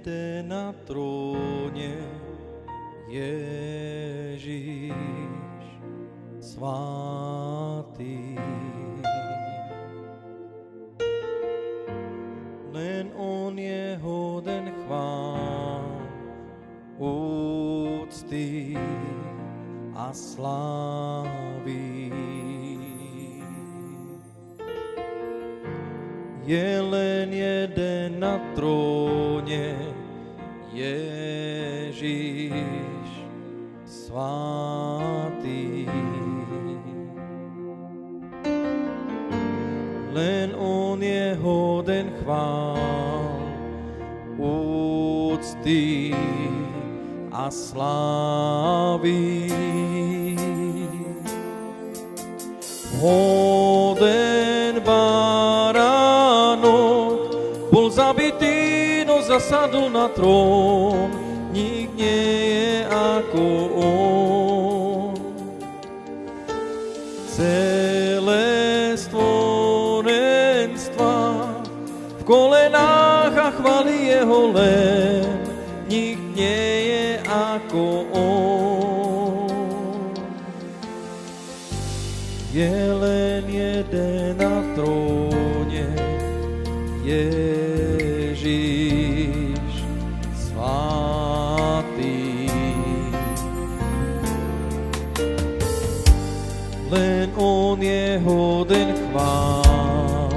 jeden na tróne, Ježiš svatý. Len on je hoden chvál, úcty a slávy. Je len jeden na tróne, Ježiš svatý. Len on je hoden chvál, úcty a slávy. Hoden baránok bol zabitý, no zasadol na trón. Nik nie je ako on. Celé stvorenstva v kolenách a chváli jeho len. Nik nie je ako on. Je len jeden na tróne, Ježiš svatý. Len on je hoden chvál,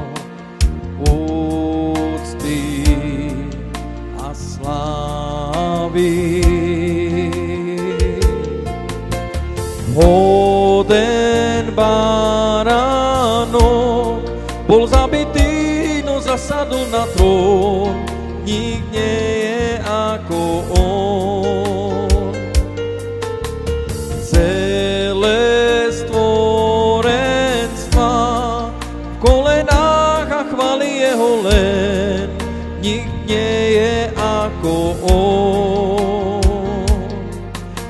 úcty a slávy. Hoden baránok bol zabitý, no zasadol na trón. Nik nie je ako on. Celé stvorenstva v kolenách a chváli jeho len. Nik nie je ako on.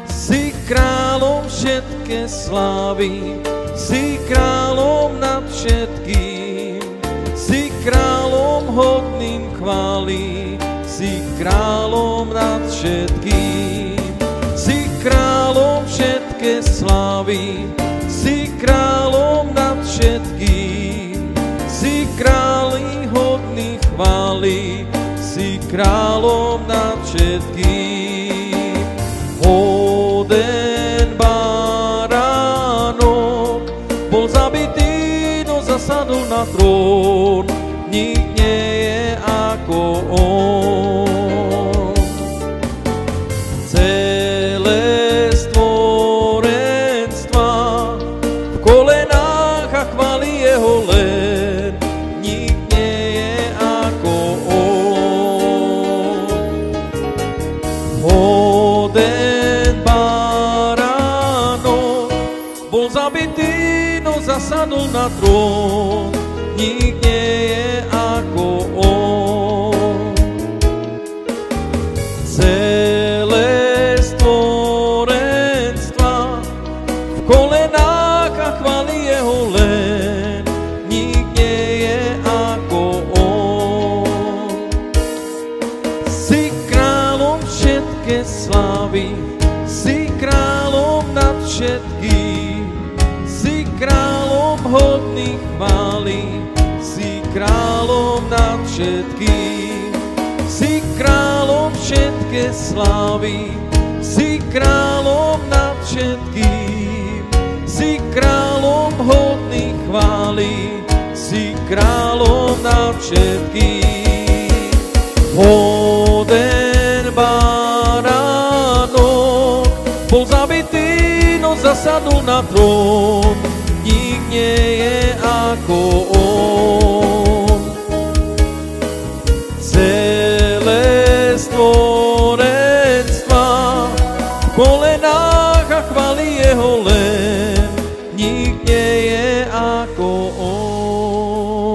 Si kráľom všetké slávy, si kráľom nad všetkým, si kráľom hodným chvály, si kráľom nad všetkým, si kráľom všetké slávy, si kráľom nad všetkým, si kráľom hodný chvály, si kráľom nad všetkým. Hoden baránok bol zabitý, no zasadol na trón. Nik nie je ako on. Celé stvorenstva v kolenách a chváli jeho len. Nik nie je ako on. Hoden baránok bol zabitý, no zasadol na trón. Nik nie je ako on. Celé stvorenstva v kolenách a chváli jeho len. Nik nie je ako on. Si kráľom všetké slávy, si kráľom nad všetkým, si kráľom hodný chvály, si kráľom nad všetkým, si kráľom všetké slávy, si kráľom nad všetkým, si kráľom hodný chvály, si kráľom nad všetkým. Hoden baránok bol zabitý, no zasadol na trón. Nik nie je ako on. Celé stvorenstva v kolenách a chváli jeho len. Nik nie je ako on.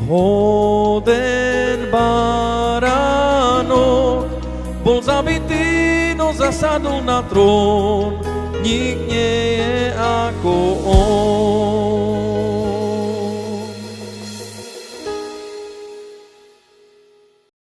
Hoden baránok bol zabitý, no zasadol na trón. Nik nie je ako on.